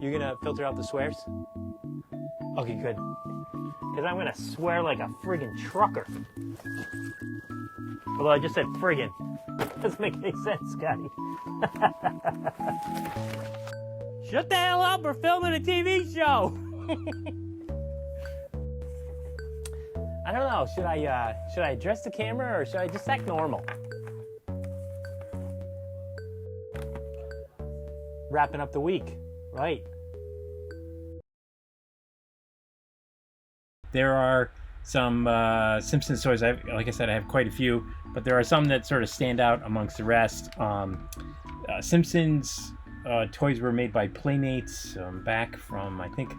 You gonna filter out the swears? Okay, good. Because I'm gonna swear like a friggin' trucker. Although I just said friggin'. Doesn't make any sense, Scotty. Shut the hell up, we're filming a TV show! I don't know, should I address the camera or should I just act normal? Wrapping up the week, right? There are some Simpsons toys. Like I said, I have quite a few, but there are some that sort of stand out amongst the rest. Simpsons toys were made by Playmates back from, I think,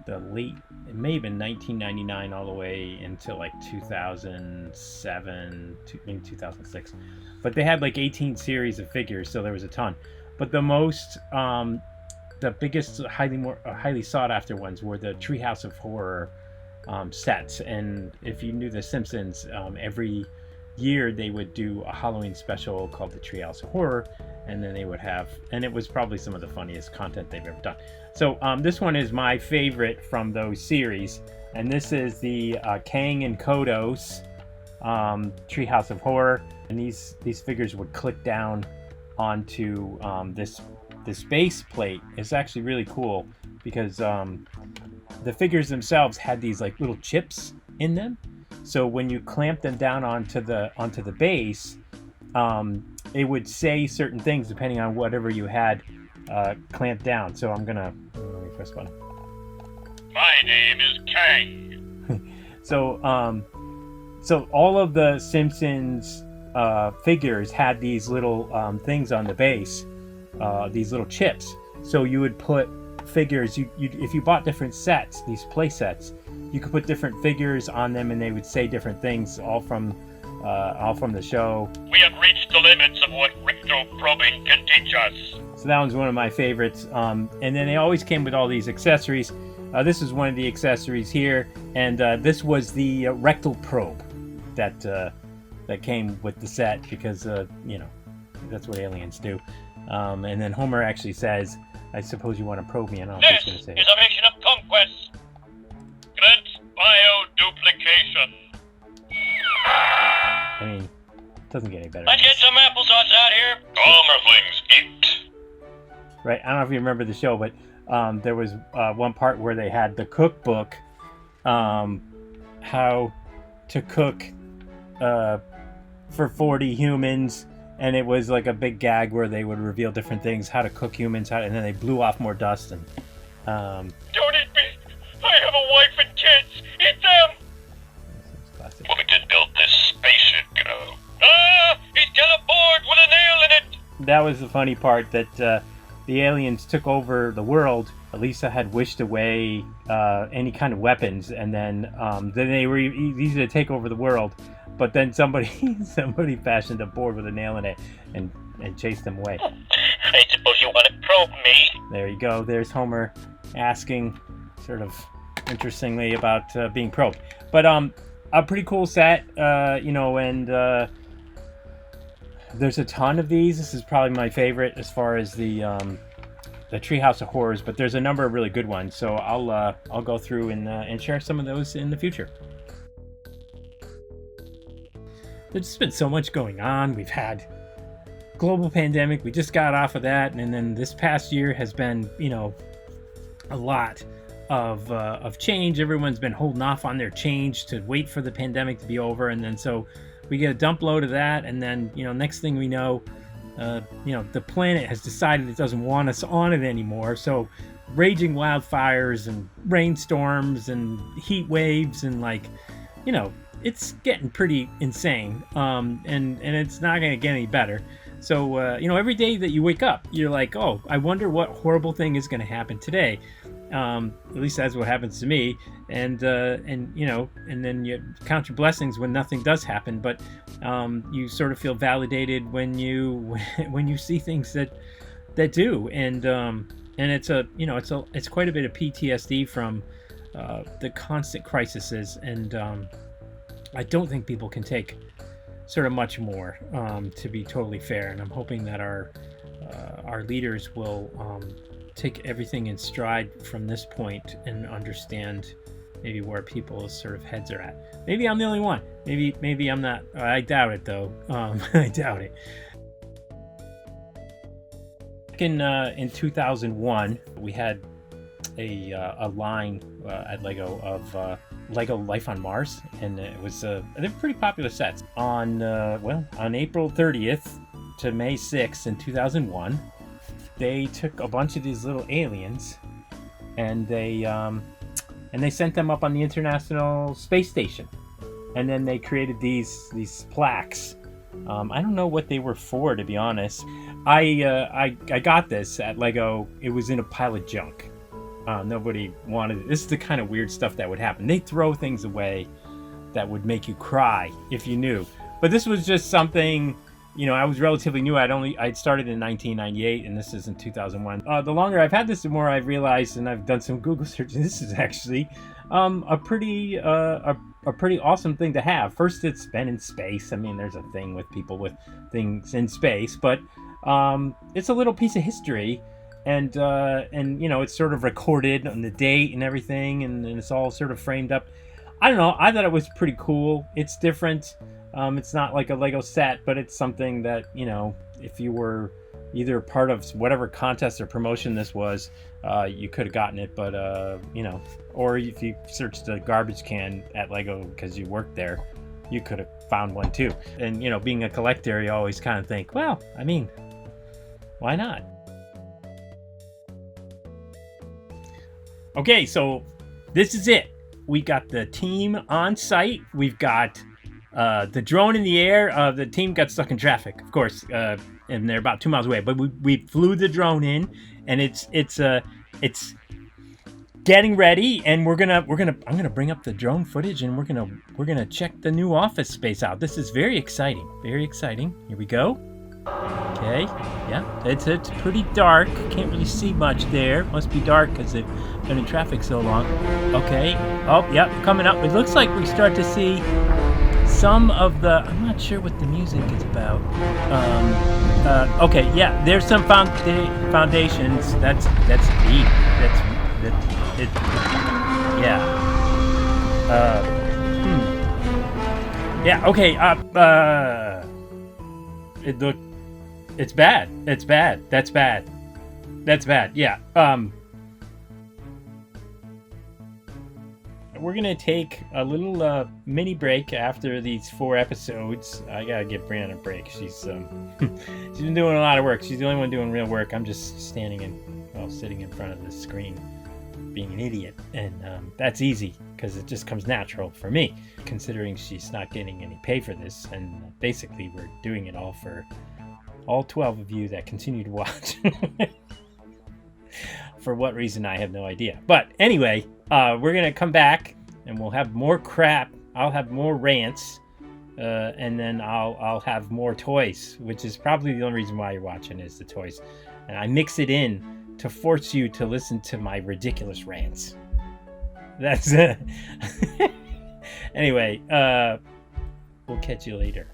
the late, it may have been 1999 all the way until like 2007, maybe 2006. But they had like 18 series of figures, so there was a ton. But the biggest, highly sought after ones were the Treehouse of Horror sets. And if you knew the Simpsons, every year they would do a Halloween special called the Treehouse of Horror, and then they would have, and it was probably some of the funniest content they've ever done. So this one is my favorite from those series, and this is the Kang and Kodos Treehouse of Horror. And these figures would click down onto this base plate. It's actually really cool because the figures themselves had these like little chips in them. So when you clamp them down onto the base, it would say certain things depending on whatever you had clamped down. So let me press button. My name is Kang. So all of the Simpsons figures had these little things on the base, these little chips. So you would put figures, if you bought different sets, these play sets, you could put different figures on them and they would say different things, all from the show. We have reached the limits of what rectal probing can teach us. So that one's one of my favorites. And then they always came with all these accessories. This is one of the accessories here, and this was the rectal probe that came with the set because that's what aliens do. And then Homer actually says, "I suppose you want to probe me." I don't know if he's going to say This is a mission of conquest. Grant bioduplication. I mean, it doesn't get any better. Let's get some applesauce out here. Homerlings eat. Right, I don't know if you remember the show, but there was one part where they had the cookbook, how to cook for 40 humans, and it was like a big gag where they would reveal different things, how to cook humans, and then they blew off more dust. And don't eat me! I have a wife and kids! Eat them! We can build this spaceship, he's got a board with a nail in it! That was the funny part, that the aliens took over the world. Lisa had wished away any kind of weapons, and then they were easy to take over the world. But then somebody fashioned a board with a nail in it and chased them away. I suppose you want to probe me? There you go. There's Homer asking, sort of interestingly, about being probed. But a pretty cool set, and there's a ton of these. This is probably my favorite as far as the Treehouse of Horrors, but there's a number of really good ones. So I'll go through and share some of those in the future. There's just been so much going on. We've had global pandemic. We just got off of that, and then this past year has been, a lot of change. Everyone's been holding off on their change to wait for the pandemic to be over, and then so we get a dump load of that, and then next thing we know, the planet has decided it doesn't want us on it anymore. So raging wildfires and rainstorms and heat waves and it's getting pretty insane, and it's not going to get any better. So every day that you wake up, you're like, oh, I wonder what horrible thing is going to happen today. At least that's what happens to me. And then you count your blessings when nothing does happen. But you sort of feel validated when you see things that do. And it's it's quite a bit of PTSD from the constant crises. And I don't think people can take sort of much more, to be totally fair. And I'm hoping that our leaders will take everything in stride from this point and understand maybe where people's sort of heads are at. Maybe I'm the only one. Maybe I'm not. I doubt it though. I doubt it. Back in 2001, we had a line at Lego of Lego Life on Mars, and it was they're pretty popular sets. On April 30th to May 6th in 2001, they took a bunch of these little aliens, and they sent them up on the International Space Station, and then they created these plaques. I don't know what they were for, to be honest. I got this at Lego. It was in a pile of junk. Nobody wanted it. This is the kind of weird stuff that would happen. They throw things away that would make you cry if you knew. But this was just something, I was relatively new. I'd started in 1998, and this is in 2001. The longer I've had this, the more I've realized, and I've done some Google searches, this is actually a pretty awesome thing to have. First, it's been in space. I mean, there's a thing with people with things in space, but it's a little piece of history. And it's sort of recorded on the date and everything, and it's all sort of framed up. I don't know. I thought it was pretty cool. It's different. It's not like a Lego set, but it's something that, if you were either part of whatever contest or promotion this was, you could have gotten it. But, or if you searched the garbage can at Lego because you worked there, you could have found one too. And, being a collector, you always kind of think, well, I mean, why not? Okay, so this is it. We got the team on site. We've got the drone in the air. The team got stuck in traffic, of course, and they're about 2 miles away. But we flew the drone in, and it's getting ready. And I'm gonna bring up the drone footage, and we're gonna check the new office space out. This is very exciting. Very exciting. Here we go. Okay, yeah, it's pretty dark. Can't really see much there. Must be dark because they've been in traffic so long. Okay, oh, yeah, coming up. It looks like we start to see some of the, I'm not sure what the music is about. Okay, yeah, there's some foundations. That's deep. Yeah. Yeah, okay, it's bad. That's bad. Yeah. We're gonna take a little mini break after these 4 episodes. I gotta give Brianna a break. She's been doing a lot of work. She's the only one doing real work. I'm just sitting in front of the screen, being an idiot, and that's easy because it just comes natural for me, considering she's not getting any pay for this, and basically we're doing it all for all 12 of you that continue to watch. For what reason, I have no idea. But anyway, we're going to come back and we'll have more crap. I'll have more rants. And then I'll have more toys, which is probably the only reason why you're watching is the toys. And I mix it in to force you to listen to my ridiculous rants. That's it. Anyway, we'll catch you later.